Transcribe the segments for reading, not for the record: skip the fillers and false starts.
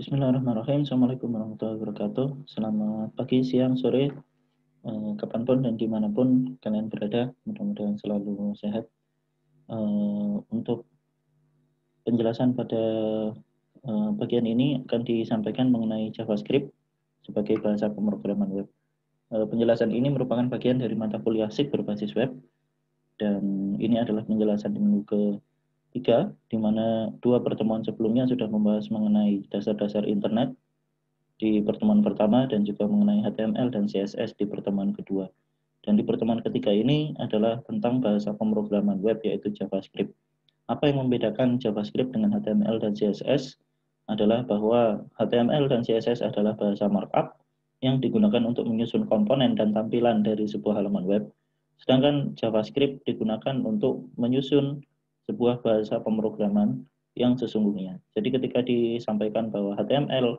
Bismillahirrahmanirrahim. Assalamualaikum warahmatullahi wabarakatuh. Selamat pagi, siang, sore, kapanpun dan dimanapun kalian berada. Mudah-mudahan selalu sehat. Untuk penjelasan pada bagian ini akan disampaikan mengenai JavaScript sebagai bahasa pemrograman web. Penjelasan ini merupakan bagian dari mata kuliah SIP berbasis web, dan ini adalah penjelasan di minggu ketiga, di mana 2 pertemuan sebelumnya sudah membahas mengenai dasar-dasar internet di pertemuan pertama dan juga mengenai HTML dan CSS di pertemuan kedua. Dan di pertemuan ketiga ini adalah tentang bahasa pemrograman web, yaitu JavaScript. Apa yang membedakan JavaScript dengan HTML dan CSS adalah bahwa HTML dan CSS adalah bahasa markup yang digunakan untuk menyusun komponen dan tampilan dari sebuah halaman web. Sedangkan JavaScript digunakan untuk menyusun sebuah bahasa pemrograman yang sesungguhnya. Jadi ketika disampaikan bahwa HTML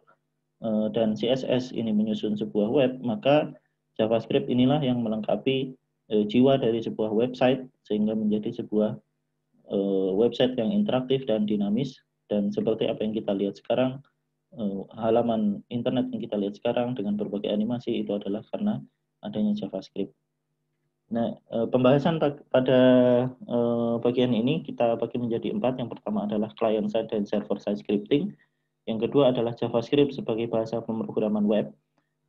dan CSS ini menyusun sebuah web, maka JavaScript inilah yang melengkapi jiwa dari sebuah website sehingga menjadi sebuah website yang interaktif dan dinamis. Dan seperti apa yang kita lihat sekarang, halaman internet yang kita lihat sekarang dengan berbagai animasi itu adalah karena adanya JavaScript. Nah, pembahasan pada bagian ini kita bagi menjadi 4. Yang pertama adalah client side dan server side scripting. Yang kedua adalah JavaScript sebagai bahasa pemrograman web.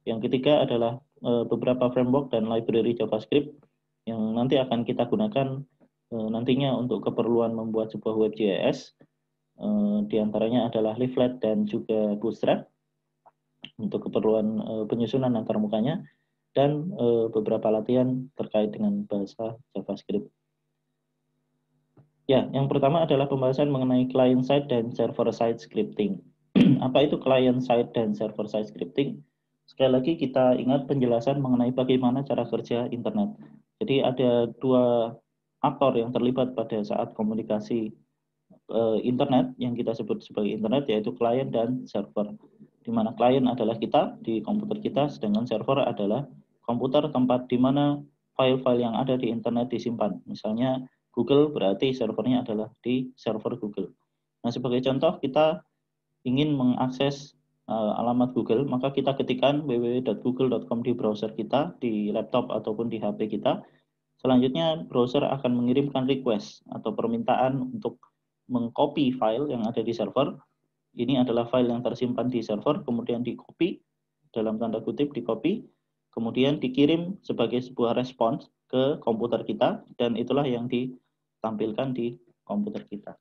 Yang ketiga adalah beberapa framework dan library JavaScript yang nanti akan kita gunakan nantinya untuk keperluan membuat sebuah web.js. Di antaranya adalah Leaflet dan juga Bootstrap untuk keperluan penyusunan antarmukanya, dan beberapa latihan terkait dengan bahasa JavaScript. Ya, yang pertama adalah pembahasan mengenai client side dan server side scripting. Apa itu client side dan server side scripting? Sekali lagi kita ingat penjelasan mengenai bagaimana cara kerja internet. Jadi ada 2 aktor yang terlibat pada saat komunikasi internet yang kita sebut sebagai internet, yaitu client dan server. Di mana client adalah kita di komputer kita, sedangkan server adalah komputer tempat di mana file-file yang ada di internet disimpan. Misalnya Google, berarti servernya adalah di server Google. Nah, sebagai contoh, kita ingin mengakses alamat Google, maka kita ketikkan www.google.com di browser kita, di laptop ataupun di HP kita. Selanjutnya, browser akan mengirimkan request atau permintaan untuk mengcopy file yang ada di server. Ini adalah file yang tersimpan di server, kemudian di-copy, dalam tanda kutip di-copy, kemudian dikirim sebagai sebuah respons ke komputer kita, dan itulah yang ditampilkan di komputer kita.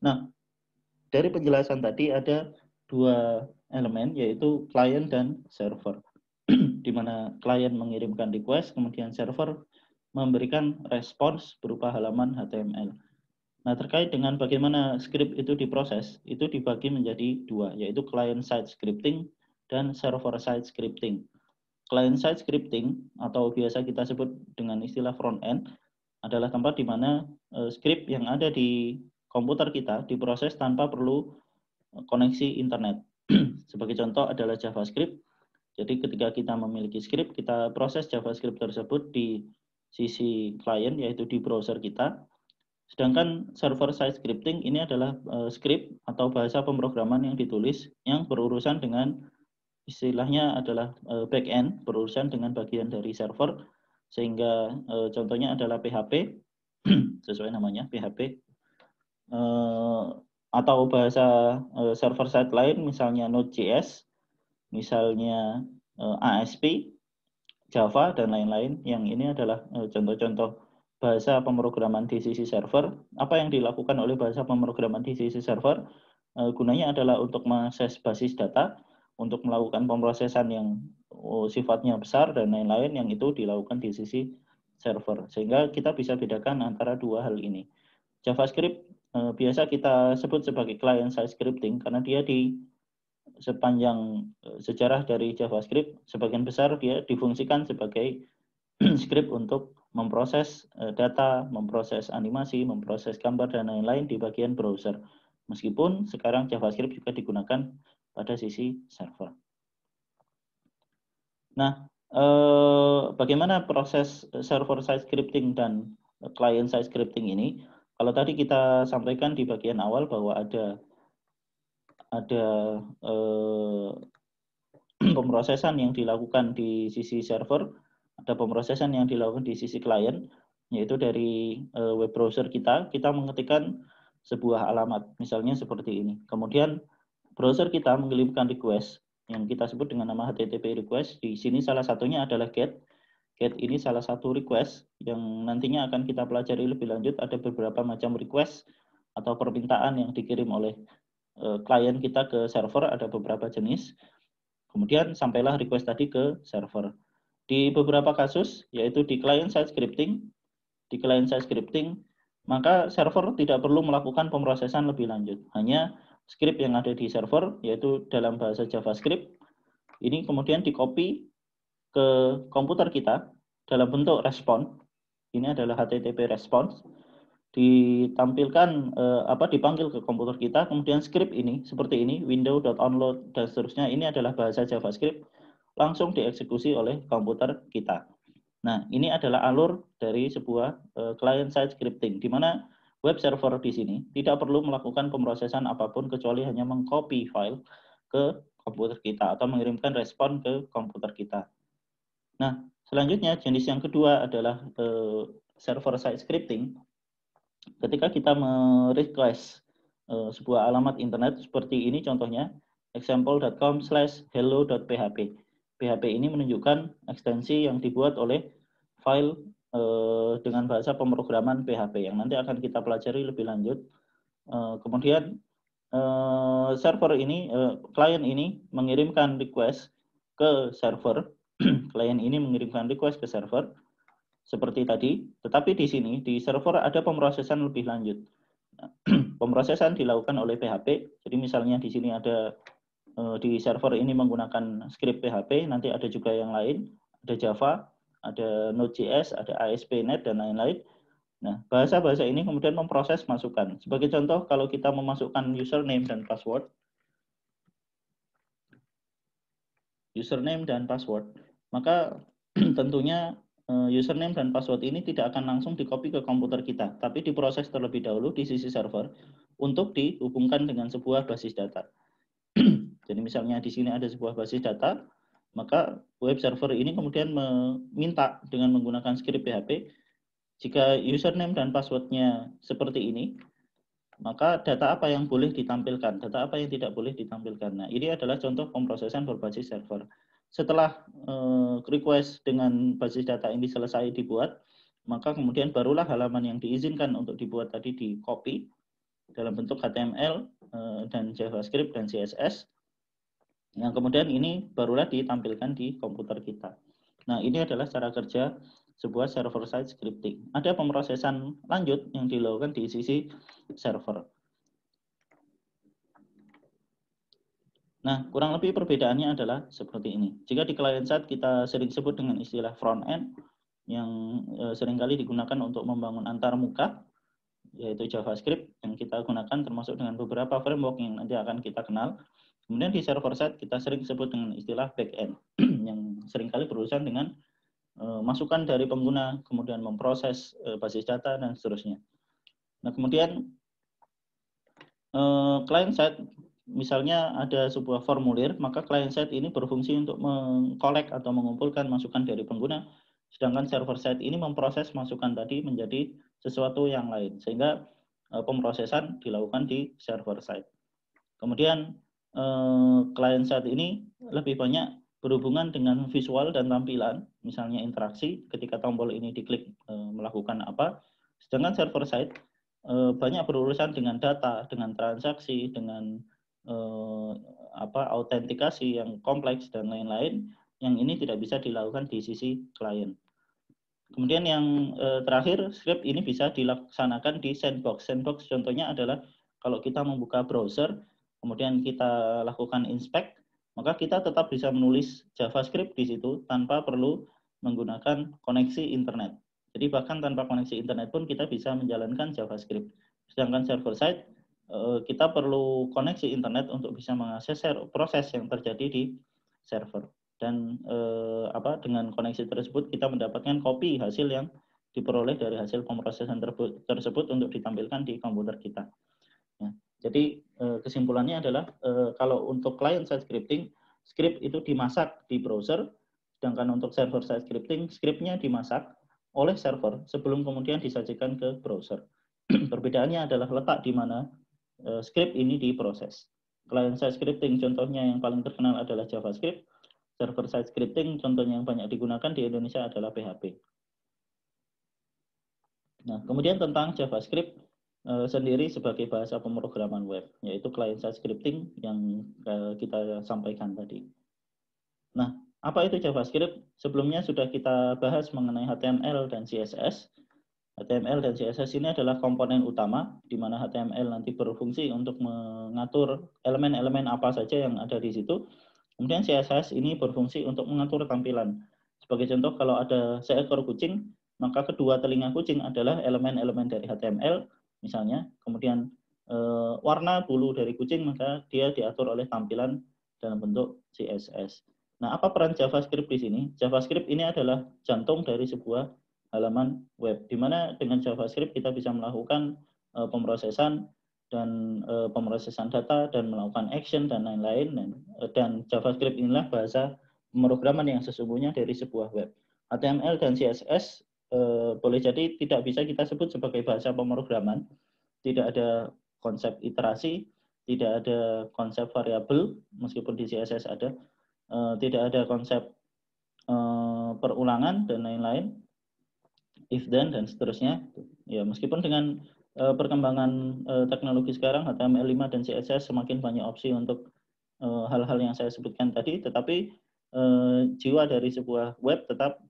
Nah, dari penjelasan tadi ada 2 elemen, yaitu client dan server. Di mana client mengirimkan request, kemudian server memberikan respons berupa halaman HTML. Nah, terkait dengan bagaimana script itu diproses, itu dibagi menjadi 2, yaitu client side scripting dan server side scripting. Client side scripting atau biasa kita sebut dengan istilah front end adalah tempat di mana script yang ada di komputer kita diproses tanpa perlu koneksi internet. Sebagai contoh adalah JavaScript. Jadi ketika kita memiliki script, kita proses JavaScript tersebut di sisi client, yaitu di browser kita. Sedangkan server side scripting ini adalah script atau bahasa pemrograman yang ditulis yang berurusan dengan istilahnya adalah backend, berurusan dengan bagian dari server, sehingga contohnya adalah PHP, sesuai namanya PHP, atau bahasa server side lain misalnya Node.js, misalnya ASP, Java, dan lain-lain. Yang ini adalah contoh-contoh bahasa pemrograman di sisi server. Apa yang dilakukan oleh bahasa pemrograman di sisi server? Gunanya adalah untuk mengakses basis data, untuk melakukan pemrosesan yang sifatnya besar dan lain-lain, yang itu dilakukan di sisi server. Sehingga kita bisa bedakan antara 2 hal ini. JavaScript biasa kita sebut sebagai client side scripting karena dia di sepanjang sejarah dari JavaScript, sebagian besar dia difungsikan sebagai script untuk memproses data, memproses animasi, memproses gambar, dan lain-lain di bagian browser. Meskipun sekarang JavaScript juga digunakan pada sisi server. Nah, bagaimana proses server side scripting dan client side scripting ini? Kalau tadi kita sampaikan di bagian awal bahwa ada ada pemrosesan yang dilakukan di sisi server, ada pemrosesan yang dilakukan di sisi klien, yaitu dari web browser kita mengetikkan sebuah alamat, misalnya seperti ini. Kemudian browser kita mengirimkan request yang kita sebut dengan nama HTTP request. Di sini salah satunya adalah GET. GET ini salah satu request yang nantinya akan kita pelajari lebih lanjut. Ada beberapa macam request atau permintaan yang dikirim oleh klien kita ke server, ada beberapa jenis. Kemudian sampailah request tadi ke server. Di beberapa kasus, yaitu di client-side scripting, maka server tidak perlu melakukan pemrosesan lebih lanjut. Hanya script yang ada di server, yaitu dalam bahasa JavaScript, ini kemudian di-copy ke komputer kita dalam bentuk respon. Ini adalah HTTP response. Ditampilkan dipanggil ke komputer kita, kemudian script ini seperti ini, window.onload dan seterusnya, ini adalah bahasa JavaScript, langsung dieksekusi oleh komputer kita. Nah, ini adalah alur dari sebuah client-side scripting, di mana web server di sini tidak perlu melakukan pemrosesan apapun kecuali hanya mengcopy file ke komputer kita atau mengirimkan respon ke komputer kita. Nah, selanjutnya jenis yang kedua adalah server-side scripting. Ketika kita merequest sebuah alamat internet seperti ini contohnya, example.com/hello.php. PHP ini menunjukkan ekstensi yang dibuat oleh file dengan bahasa pemrograman PHP yang nanti akan kita pelajari lebih lanjut. Kemudian server ini, klien ini mengirimkan request ke server, klien ini mengirimkan request ke server seperti tadi, tetapi di sini di server ada pemrosesan lebih lanjut. Pemrosesan dilakukan oleh PHP. Jadi misalnya di sini ada di server ini menggunakan script PHP, nanti ada juga yang lain, ada Java, ada Node.js, ada ASP.NET dan lain-lain. Nah, bahasa-bahasa ini kemudian memproses masukan. Sebagai contoh, kalau kita memasukkan username dan password, maka tentunya username dan password ini tidak akan langsung di-copy ke komputer kita, tapi diproses terlebih dahulu di sisi server untuk dihubungkan dengan sebuah basis data. Jadi misalnya di sini ada sebuah basis data, maka web server ini kemudian meminta dengan menggunakan script PHP, jika username dan passwordnya seperti ini, maka data apa yang boleh ditampilkan, data apa yang tidak boleh ditampilkan. Nah, ini adalah contoh pemrosesan berbasis server. Setelah request dengan basis data ini selesai dibuat, maka kemudian barulah halaman yang diizinkan untuk dibuat tadi di-copy dalam bentuk HTML dan JavaScript dan CSS, yang kemudian ini barulah ditampilkan di komputer kita. Nah, ini adalah cara kerja sebuah server-side scripting. Ada pemrosesan lanjut yang dilakukan di sisi server. Nah, kurang lebih perbedaannya adalah seperti ini. Jika di client-side kita sering sebut dengan istilah front-end, yang seringkali digunakan untuk membangun antarmuka, yaitu JavaScript yang kita gunakan termasuk dengan beberapa framework yang nanti akan kita kenal. Kemudian di server-side kita sering sebut dengan istilah back-end, yang seringkali berurusan dengan masukan dari pengguna, kemudian memproses basis data, dan seterusnya. Nah, kemudian client-side, misalnya ada sebuah formulir, maka client-side ini berfungsi untuk mengkolek atau mengumpulkan masukan dari pengguna, sedangkan server-side ini memproses masukan tadi menjadi sesuatu yang lain, sehingga pemrosesan dilakukan di server-side. Kemudian client-side ini lebih banyak berhubungan dengan visual dan tampilan, misalnya interaksi ketika tombol ini diklik melakukan apa, sedangkan server-side banyak berurusan dengan data, dengan transaksi, dengan autentikasi yang kompleks dan lain-lain, yang ini tidak bisa dilakukan di sisi klien. Kemudian yang terakhir, script ini bisa dilaksanakan di sandbox. Sandbox contohnya adalah kalau kita membuka browser, kemudian kita lakukan inspect, maka kita tetap bisa menulis JavaScript di situ tanpa perlu menggunakan koneksi internet. Jadi bahkan tanpa koneksi internet pun kita bisa menjalankan JavaScript. Sedangkan server-side, kita perlu koneksi internet untuk bisa mengakses proses yang terjadi di server. Dan dengan koneksi tersebut kita mendapatkan copy hasil yang diperoleh dari hasil pemrosesan tersebut untuk ditampilkan di komputer kita. Ya. Jadi kesimpulannya adalah kalau untuk client-side scripting, script itu dimasak di browser, sedangkan untuk server-side scripting, scriptnya dimasak oleh server sebelum kemudian disajikan ke browser. Perbedaannya adalah letak di mana script ini diproses. Client-side scripting contohnya yang paling terkenal adalah JavaScript, server-side scripting contohnya yang banyak digunakan di Indonesia adalah PHP. Nah, kemudian tentang JavaScript sendiri sebagai bahasa pemrograman web, yaitu client-side scripting yang kita sampaikan tadi. Nah, apa itu JavaScript? Sebelumnya sudah kita bahas mengenai HTML dan CSS. HTML dan CSS ini adalah komponen utama, di mana HTML nanti berfungsi untuk mengatur elemen-elemen apa saja yang ada di situ. Kemudian CSS ini berfungsi untuk mengatur tampilan. Sebagai contoh, kalau ada seekor kucing, maka kedua telinga kucing adalah elemen-elemen dari HTML, misalnya. Kemudian warna bulu dari kucing, maka dia diatur oleh tampilan dalam bentuk CSS. Nah, apa peran JavaScript di sini? JavaScript ini adalah jantung dari sebuah halaman web, di mana dengan JavaScript kita bisa melakukan pemrosesan dan pemrosesan data dan melakukan action dan lain-lain, dan JavaScript inilah bahasa pemrograman yang sesungguhnya dari sebuah web. HTML dan CSS boleh jadi tidak bisa kita sebut sebagai bahasa pemrograman, tidak ada konsep iterasi, tidak ada konsep variabel, meskipun di CSS ada, tidak ada konsep perulangan dan lain-lain, if then dan seterusnya. Ya, meskipun dengan perkembangan teknologi sekarang HTML5 dan CSS semakin banyak opsi untuk hal-hal yang saya sebutkan tadi, tetapi jiwa dari sebuah web tetap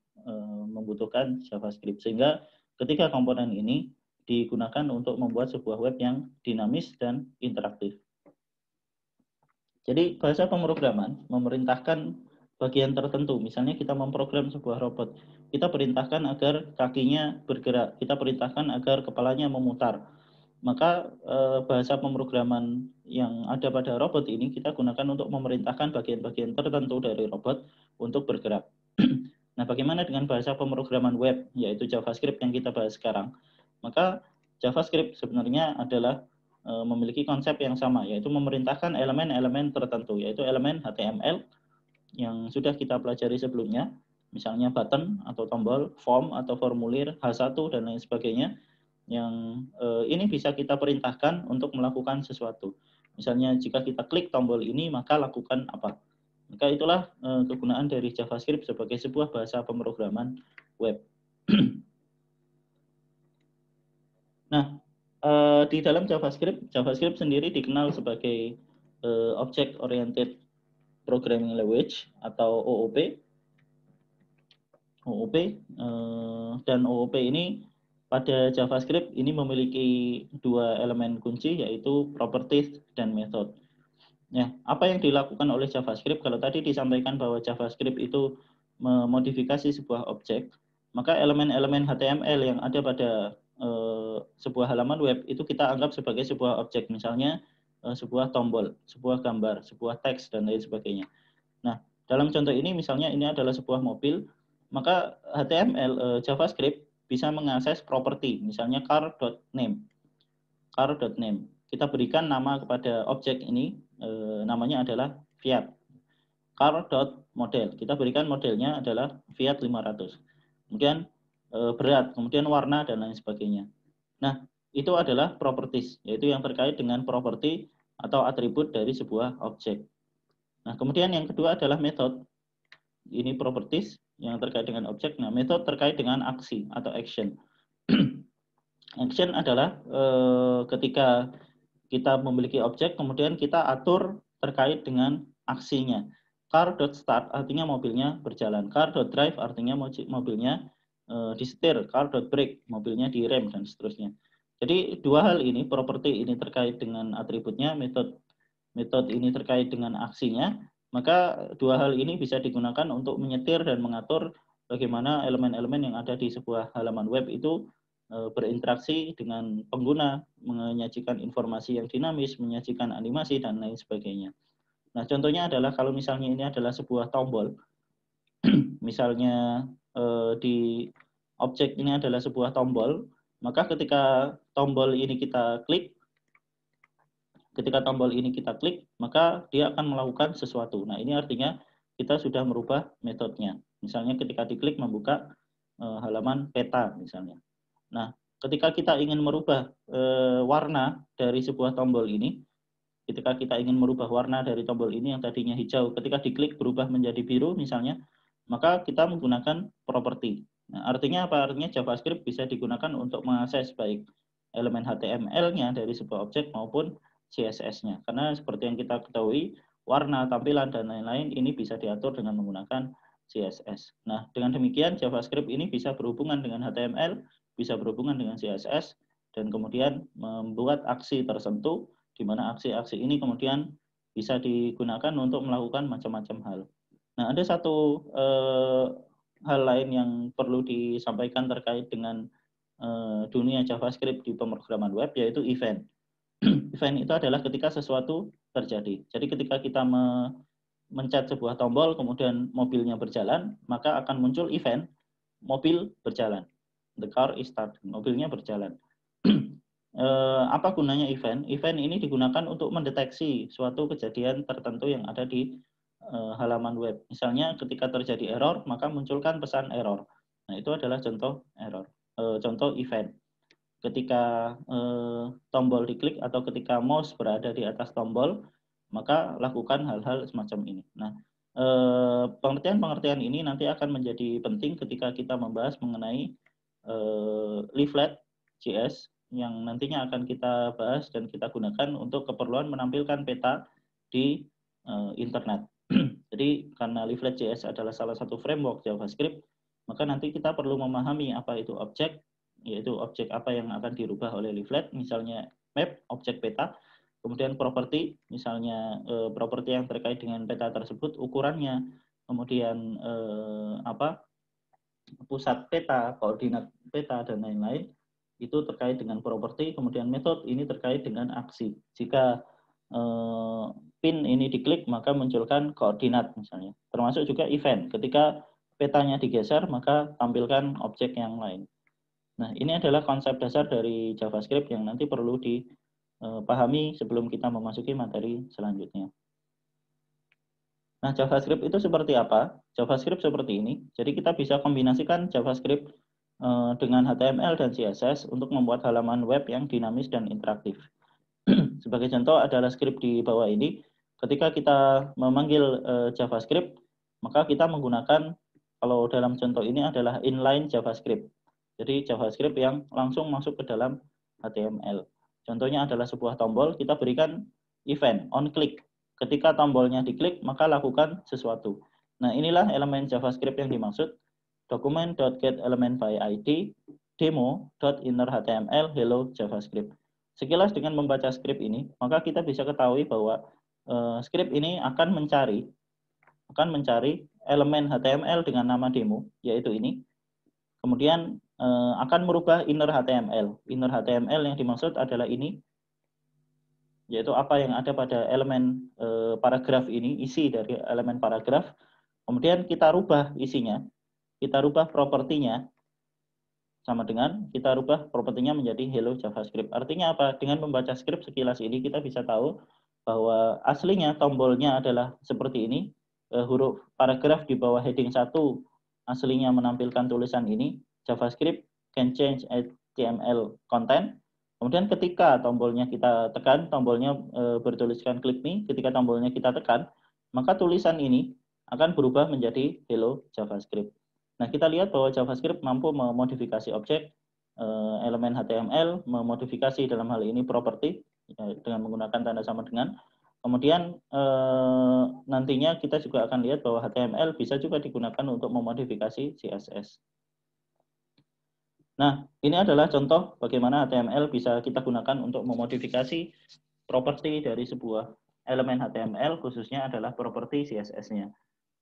membutuhkan JavaScript, sehingga ketiga komponen ini digunakan untuk membuat sebuah web yang dinamis dan interaktif. Jadi bahasa pemrograman memerintahkan bagian tertentu. Misalnya kita memprogram sebuah robot, kita perintahkan agar kakinya bergerak, kita perintahkan agar kepalanya memutar. Maka bahasa pemrograman yang ada pada robot ini kita gunakan untuk memerintahkan bagian-bagian tertentu dari robot untuk bergerak. Nah, bagaimana dengan bahasa pemrograman web, yaitu JavaScript yang kita bahas sekarang? Maka JavaScript sebenarnya adalah memiliki konsep yang sama, yaitu memerintahkan elemen-elemen tertentu, yaitu elemen HTML yang sudah kita pelajari sebelumnya, misalnya button atau tombol, form atau formulir, H1 dan lain sebagainya, yang ini bisa kita perintahkan untuk melakukan sesuatu. Misalnya jika kita klik tombol ini, maka lakukan apa. Maka itulah kegunaan dari JavaScript sebagai sebuah bahasa pemrograman web. Nah, di dalam JavaScript, JavaScript sendiri dikenal sebagai Object Oriented Programming Language atau OOP. Dan OOP ini pada JavaScript ini memiliki dua elemen kunci, yaitu properties dan method. Ya, apa yang dilakukan oleh JavaScript? Kalau tadi disampaikan bahwa JavaScript itu memodifikasi sebuah objek, maka elemen-elemen HTML yang ada pada sebuah halaman web itu kita anggap sebagai sebuah objek, misalnya sebuah tombol, sebuah gambar, sebuah teks dan lain sebagainya. Nah, dalam contoh ini misalnya ini adalah sebuah mobil, maka HTML JavaScript bisa mengakses properti, misalnya car.name. Car.name. Kita berikan nama kepada objek ini, namanya adalah Fiat. Car.model. Kita berikan modelnya adalah Fiat 500. Kemudian berat, kemudian warna dan lain sebagainya. Nah, itu adalah properties, yaitu yang terkait dengan properti atau atribut dari sebuah objek. Nah, kemudian yang kedua adalah method. Ini properties yang terkait dengan objek. Nah, method terkait dengan aksi atau action. Action adalah ketika kita memiliki objek, kemudian kita atur terkait dengan aksinya. Car.start artinya mobilnya berjalan. Car.drive artinya mobilnya disetir. Car.brake mobilnya direm dan seterusnya. Jadi dua hal ini, properti ini terkait dengan atributnya, metode ini terkait dengan aksinya, maka dua hal ini bisa digunakan untuk menyetir dan mengatur bagaimana elemen-elemen yang ada di sebuah halaman web itu berinteraksi dengan pengguna, menyajikan informasi yang dinamis, menyajikan animasi, dan lain sebagainya. Nah, contohnya adalah kalau misalnya ini adalah sebuah tombol, misalnya di objek ini adalah sebuah tombol, maka ketika tombol ini kita klik, Ketika tombol ini kita klik, maka dia akan melakukan sesuatu. Nah, ini artinya kita sudah merubah metodenya. Misalnya ketika diklik membuka halaman peta misalnya. Nah, ketika kita ingin merubah warna dari sebuah tombol ini, ketika kita ingin merubah warna dari tombol ini yang tadinya hijau, ketika diklik berubah menjadi biru misalnya, maka kita menggunakan properti. Nah, artinya apa? Artinya JavaScript bisa digunakan untuk mengakses baik elemen HTML-nya dari sebuah objek maupun CSS-nya. Karena seperti yang kita ketahui, warna, tampilan, dan lain-lain ini bisa diatur dengan menggunakan CSS. Nah, dengan demikian JavaScript ini bisa berhubungan dengan HTML, bisa berhubungan dengan CSS, dan kemudian membuat aksi tertentu, di mana aksi-aksi ini kemudian bisa digunakan untuk melakukan macam-macam hal. Nah, ada satu hal lain yang perlu disampaikan terkait dengan dunia JavaScript di pemrograman web, yaitu event. Event itu adalah ketika sesuatu terjadi. Jadi ketika kita mencet sebuah tombol, kemudian mobilnya berjalan, maka akan muncul event, mobil berjalan. The car is starting, mobilnya berjalan. Apa gunanya event? Event ini digunakan untuk mendeteksi suatu kejadian tertentu yang ada di halaman web. Misalnya ketika terjadi error, maka munculkan pesan error. Nah, itu adalah contoh error, contoh event. Ketika tombol diklik atau ketika mouse berada di atas tombol, maka lakukan hal-hal semacam ini. Nah, pengertian-pengertian ini nanti akan menjadi penting ketika kita membahas mengenai leaflet.js yang nantinya akan kita bahas dan kita gunakan untuk keperluan menampilkan peta di internet. Jadi karena leaflet.js adalah salah satu framework JavaScript, maka nanti kita perlu memahami apa itu objek, yaitu objek apa yang akan dirubah oleh leaflet, misalnya map, objek peta, kemudian properti, misalnya properti yang terkait dengan peta tersebut, ukurannya, kemudian pusat peta, koordinat peta, dan lain-lain, itu terkait dengan properti, kemudian metode ini terkait dengan aksi. Jika pin ini diklik, maka munculkan koordinat misalnya. Termasuk juga event, ketika petanya digeser, maka tampilkan objek yang lain. Nah, ini adalah konsep dasar dari JavaScript yang nanti perlu dipahami sebelum kita memasuki materi selanjutnya. Nah, JavaScript itu seperti apa? JavaScript seperti ini. Jadi kita bisa kombinasikan JavaScript dengan HTML dan CSS untuk membuat halaman web yang dinamis dan interaktif. Sebagai contoh adalah script di bawah ini. Ketika kita memanggil JavaScript, maka kita menggunakan, kalau dalam contoh ini adalah inline JavaScript. Jadi JavaScript yang langsung masuk ke dalam HTML. Contohnya adalah sebuah tombol, kita berikan event, on click. Ketika tombolnya diklik, maka lakukan sesuatu. Nah, inilah elemen JavaScript yang dimaksud. Document.getElementById, demo.innerHTML, hello JavaScript. Sekilas dengan membaca script ini, maka kita bisa ketahui bahwa script ini akan mencari elemen HTML dengan nama demo, yaitu ini. Kemudian akan merubah inner HTML. Inner HTML yang dimaksud adalah ini, yaitu apa yang ada pada elemen paragraf ini, isi dari elemen paragraf. Kemudian kita rubah isinya, kita rubah propertinya, sama dengan kita rubah propertinya menjadi hello JavaScript. Artinya apa? Dengan membaca script sekilas ini kita bisa tahu bahwa aslinya tombolnya adalah seperti ini, huruf paragraf di bawah heading 1 aslinya menampilkan tulisan ini, JavaScript can change HTML content. Kemudian ketika tombolnya kita tekan, tombolnya bertuliskan click me, ketika tombolnya kita tekan, maka tulisan ini akan berubah menjadi hello JavaScript. Nah, kita lihat bahwa JavaScript mampu memodifikasi objek, elemen HTML, memodifikasi dalam hal ini properti dengan menggunakan tanda sama dengan. Kemudian nantinya kita juga akan lihat bahwa HTML bisa juga digunakan untuk memodifikasi CSS. Nah, ini adalah contoh bagaimana HTML bisa kita gunakan untuk memodifikasi properti dari sebuah elemen HTML, khususnya adalah properti CSS-nya.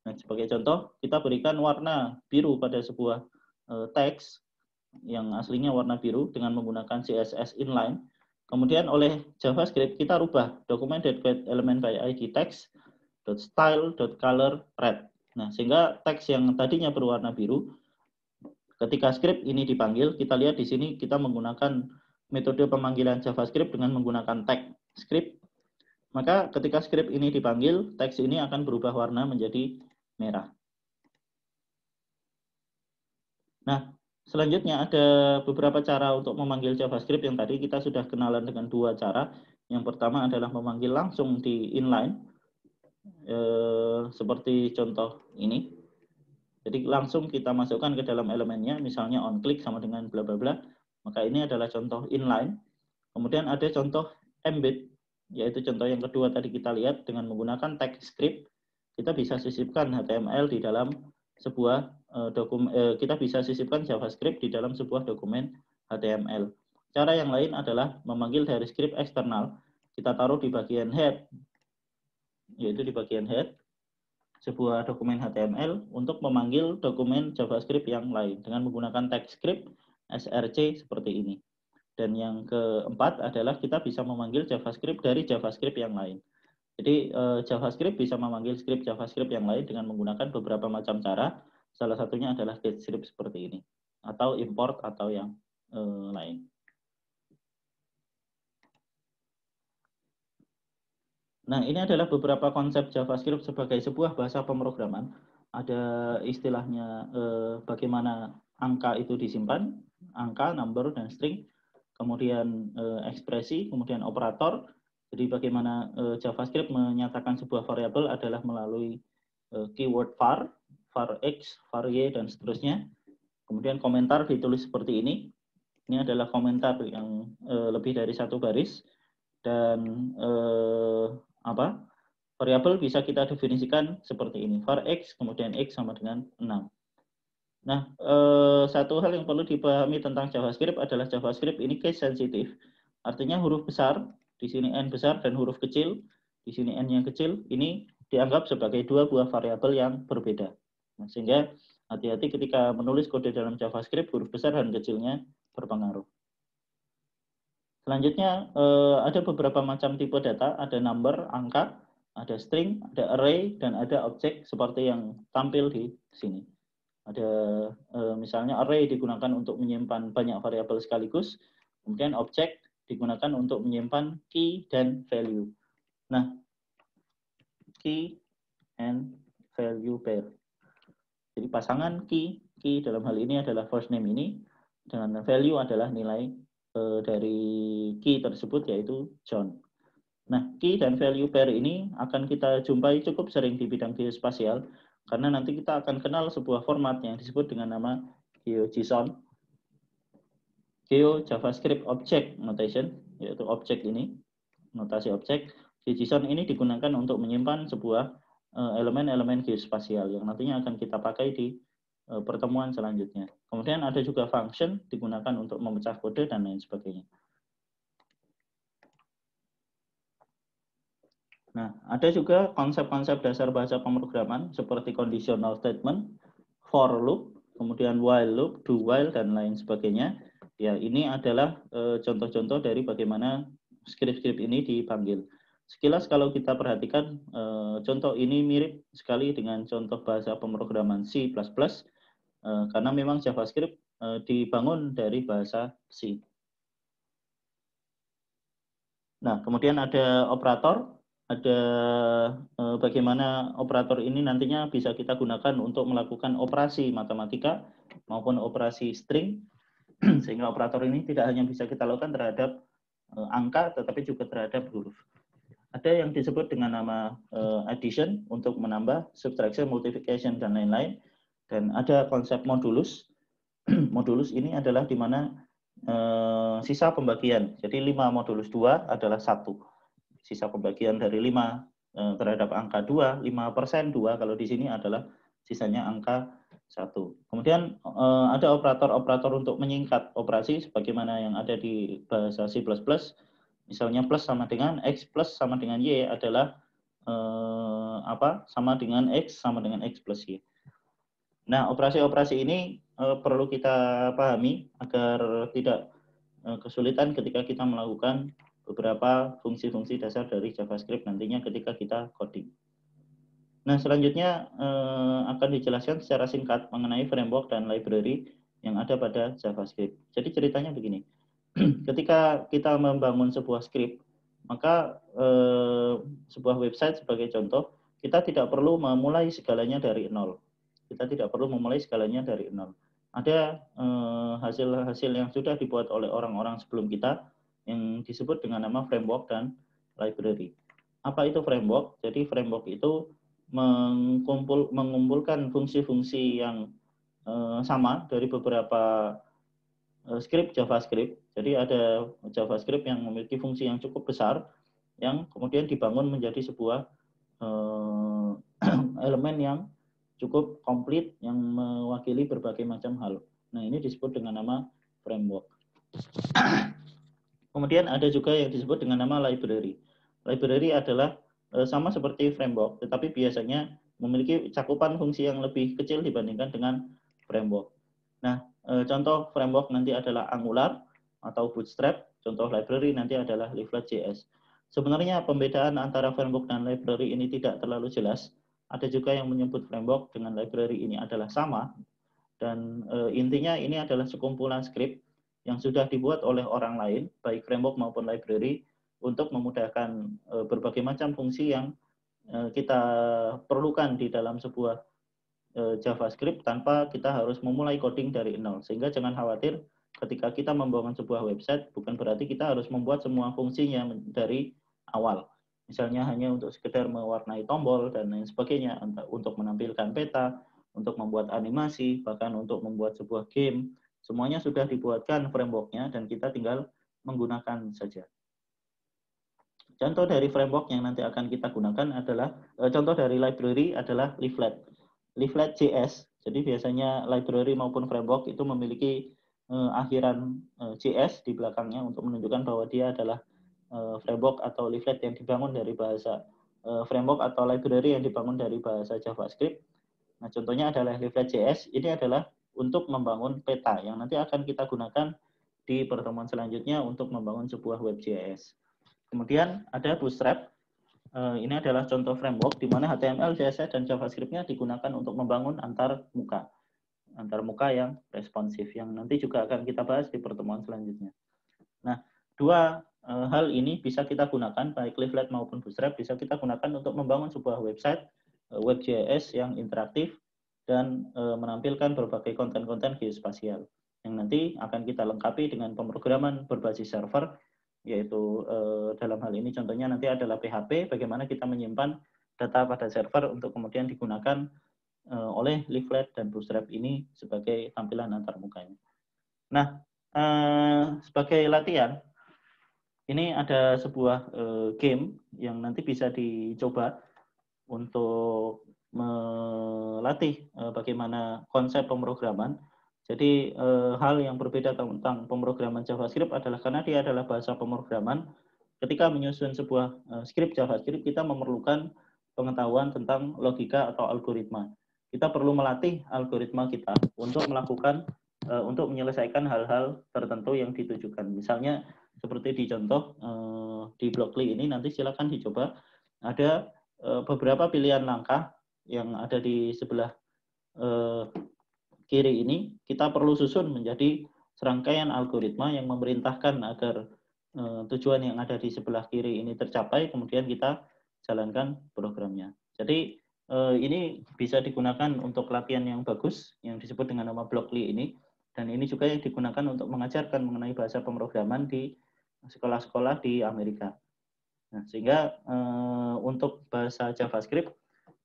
Nah, sebagai contoh, kita berikan warna biru pada sebuah teks yang aslinya warna biru dengan menggunakan CSS inline. Kemudian oleh JavaScript kita rubah document.getElementById text.style.color red. Nah, sehingga teks yang tadinya berwarna biru, ketika script ini dipanggil, kita lihat di sini kita menggunakan metode pemanggilan JavaScript dengan menggunakan tag script Maka ketika script ini dipanggil, teks ini akan berubah warna menjadi merah. Nah, selanjutnya ada beberapa cara untuk memanggil JavaScript yang tadi kita sudah kenalan dengan dua cara. Yang pertama adalah memanggil langsung di inline, seperti contoh ini. Jadi langsung kita masukkan ke dalam elemennya, misalnya on click sama dengan bla bla bla. Maka ini adalah contoh inline. Kemudian ada contoh embed, yaitu contoh yang kedua tadi kita lihat dengan menggunakan text script, kita bisa sisipkan HTML di dalam sebuah dokumen, kita bisa sisipkan JavaScript di dalam sebuah dokumen HTML. Cara yang lain adalah memanggil dari script eksternal, kita taruh di bagian head, yaitu di bagian head, sebuah dokumen HTML untuk memanggil dokumen JavaScript yang lain dengan menggunakan text script src seperti ini. Dan yang keempat adalah kita bisa memanggil JavaScript dari JavaScript yang lain. Jadi JavaScript bisa memanggil script JavaScript yang lain dengan menggunakan beberapa macam cara. Salah satunya adalah get script seperti ini, atau import atau yang lain. Nah, ini adalah beberapa konsep JavaScript sebagai sebuah bahasa pemrograman. Ada istilahnya bagaimana angka itu disimpan, angka, number, dan string. Kemudian ekspresi, kemudian operator. Jadi bagaimana JavaScript menyatakan sebuah variabel adalah melalui keyword var x, var y, dan seterusnya. Kemudian komentar ditulis seperti ini. Ini adalah komentar yang lebih dari satu baris. Dan variabel bisa kita definisikan seperti ini. Var x, kemudian x sama dengan 6. Nah, satu hal yang perlu dipahami tentang JavaScript adalah JavaScript ini case sensitif. Artinya huruf besar, di sini N besar, dan huruf kecil, di sini N yang kecil, ini dianggap sebagai dua buah variabel yang berbeda. Nah, sehingga hati-hati ketika menulis kode dalam JavaScript, huruf besar dan kecilnya berpengaruh. Selanjutnya, ada beberapa macam tipe data, ada number, angka, ada string, ada array, dan ada objek seperti yang tampil di sini. Ada misalnya array digunakan untuk menyimpan banyak variabel sekaligus, kemudian objek digunakan untuk menyimpan key dan value. Nah, key and value pair. Jadi pasangan key dalam hal ini adalah first name ini, dengan value adalah nilai dari key tersebut yaitu John. Nah, key dan value pair ini akan kita jumpai cukup sering di bidang geospasial, karena nanti kita akan kenal sebuah format yang disebut dengan nama GeoJSON, Geo JavaScript Object Notation, yaitu objek ini, notasi objek. GeoJSON ini digunakan untuk menyimpan sebuah elemen-elemen geospasial yang nantinya akan kita pakai di pertemuan selanjutnya. Kemudian ada juga function digunakan untuk memecah kode dan lain sebagainya. Nah, ada juga konsep-konsep dasar bahasa pemrograman seperti conditional statement, for loop, kemudian while loop, do while, dan lain sebagainya. Ya, ini adalah contoh-contoh dari bagaimana script-script ini dipanggil. Sekilas kalau kita perhatikan, contoh ini mirip sekali dengan contoh bahasa pemrograman C++, karena memang JavaScript dibangun dari bahasa C. Nah, kemudian ada operator, ada bagaimana operator ini nantinya bisa kita gunakan untuk melakukan operasi matematika maupun operasi string, sehingga operator ini tidak hanya bisa kita lakukan terhadap angka, tetapi juga terhadap huruf. Ada yang disebut dengan nama addition untuk menambah, subtraction, multiplication, dan lain-lain. Dan ada konsep modulus. Modulus ini adalah di mana sisa pembagian. Jadi 5 modulus 2 adalah 1. Sisa pembagian dari 5 terhadap angka 2, 5% 2 kalau di sini adalah sisanya angka 1. Kemudian ada operator-operator untuk menyingkat operasi sebagaimana yang ada di bahasa C++. Misalnya plus sama dengan X plus sama dengan Y adalah sama dengan X sama dengan X plus Y. Nah, operasi-operasi ini perlu kita pahami agar tidak kesulitan ketika kita melakukan beberapa fungsi-fungsi dasar dari JavaScript nantinya ketika kita coding. Nah, selanjutnya akan dijelaskan secara singkat mengenai framework dan library yang ada pada JavaScript. Jadi ceritanya begini, ketika kita membangun sebuah script, maka sebuah website sebagai contoh, kita tidak perlu memulai segalanya dari nol. Kita tidak perlu memulai segalanya dari nol. Ada hasil-hasil yang sudah dibuat oleh orang-orang sebelum kita yang disebut dengan nama framework dan library. Apa itu framework? Jadi framework itu mengumpulkan fungsi-fungsi yang sama dari beberapa script JavaScript. Jadi ada JavaScript yang memiliki fungsi yang cukup besar yang kemudian dibangun menjadi sebuah elemen yang cukup komplit yang mewakili berbagai macam hal. Nah, ini disebut dengan nama framework. Kemudian ada juga yang disebut dengan nama library. Library adalah sama seperti framework, tetapi biasanya memiliki cakupan fungsi yang lebih kecil dibandingkan dengan framework. Nah, contoh framework nanti adalah Angular atau Bootstrap, contoh library nanti adalah Leaflet.js. Sebenarnya pembedaan antara framework dan library ini tidak terlalu jelas. Ada juga yang menyebut framework dengan library ini adalah sama, dan intinya ini adalah sekumpulan script yang sudah dibuat oleh orang lain, baik framework maupun library, untuk memudahkan berbagai macam fungsi yang kita perlukan di dalam sebuah JavaScript tanpa kita harus memulai coding dari nol. Sehingga jangan khawatir ketika kita membangun sebuah website, bukan berarti kita harus membuat semua fungsinya dari awal. Misalnya hanya untuk sekedar mewarnai tombol dan lain sebagainya, untuk menampilkan peta, untuk membuat animasi, bahkan untuk membuat sebuah game, semuanya sudah dibuatkan framework-nya dan kita tinggal menggunakan saja. Contoh dari framework yang nanti akan kita gunakan adalah, contoh dari library adalah Leaflet. Leaflet.js, jadi biasanya library maupun framework itu memiliki akhiran JS di belakangnya untuk menunjukkan bahwa dia adalah framework atau leaflet yang dibangun dari bahasa framework atau library yang dibangun dari bahasa JavaScript. Nah, contohnya adalah Leaflet.js. Ini adalah untuk membangun peta yang nanti akan kita gunakan di pertemuan selanjutnya untuk membangun sebuah web.js. Kemudian ada Bootstrap. Ini adalah contoh framework di mana HTML, CSS, dan JavaScript-nya digunakan untuk membangun antar muka yang responsif, yang nanti juga akan kita bahas di pertemuan selanjutnya. Nah, dua hal ini bisa kita gunakan, baik Leaflet maupun Bootstrap, bisa kita gunakan untuk membangun sebuah website web.js yang interaktif dan menampilkan berbagai konten-konten geospasial yang nanti akan kita lengkapi dengan pemrograman berbasis server, yaitu dalam hal ini contohnya nanti adalah PHP, bagaimana kita menyimpan data pada server untuk kemudian digunakan oleh Leaflet dan Bootstrap ini sebagai tampilan antarmukanya. Nah, sebagai latihan, ini ada sebuah game yang nanti bisa dicoba untuk melatih bagaimana konsep pemrograman. Jadi hal yang berbeda tentang pemrograman JavaScript adalah karena dia adalah bahasa pemrograman. Ketika menyusun sebuah script JavaScript, kita memerlukan pengetahuan tentang logika atau algoritma. Kita perlu melatih algoritma kita untuk melakukan untuk menyelesaikan hal-hal tertentu yang ditujukan. Misalnya seperti di contoh di Blockly ini, nanti silakan dicoba. Ada beberapa pilihan langkah yang ada di sebelah kiri ini, kita perlu susun menjadi serangkaian algoritma yang memerintahkan agar tujuan yang ada di sebelah kiri ini tercapai, kemudian kita jalankan programnya. Jadi ini bisa digunakan untuk latihan yang bagus yang disebut dengan nama Blockly ini, dan ini juga yang digunakan untuk mengajarkan mengenai bahasa pemrograman di sekolah-sekolah di Amerika. Nah, sehingga untuk bahasa JavaScript,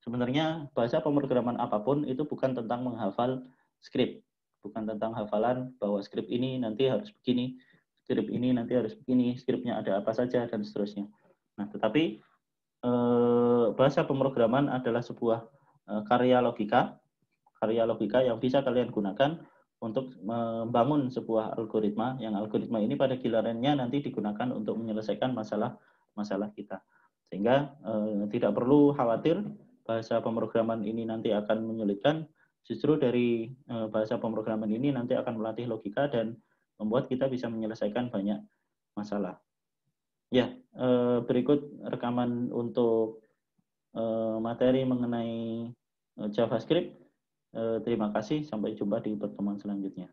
sebenarnya bahasa pemrograman apapun itu bukan tentang menghafal script, bukan tentang hafalan bahwa script ini nanti harus begini, script ini nanti harus begini, scriptnya ada apa saja, dan seterusnya. Nah, tetapi bahasa pemrograman adalah sebuah karya logika yang bisa kalian gunakan untuk membangun sebuah algoritma, yang algoritma ini pada gilirannya nanti digunakan untuk menyelesaikan masalah kita. Sehingga tidak perlu khawatir bahasa pemrograman ini nanti akan menyulitkan. Justru dari bahasa pemrograman ini nanti akan melatih logika dan membuat kita bisa menyelesaikan banyak masalah. Ya, berikut rekaman untuk materi mengenai JavaScript. Terima kasih, sampai jumpa di pertemuan selanjutnya.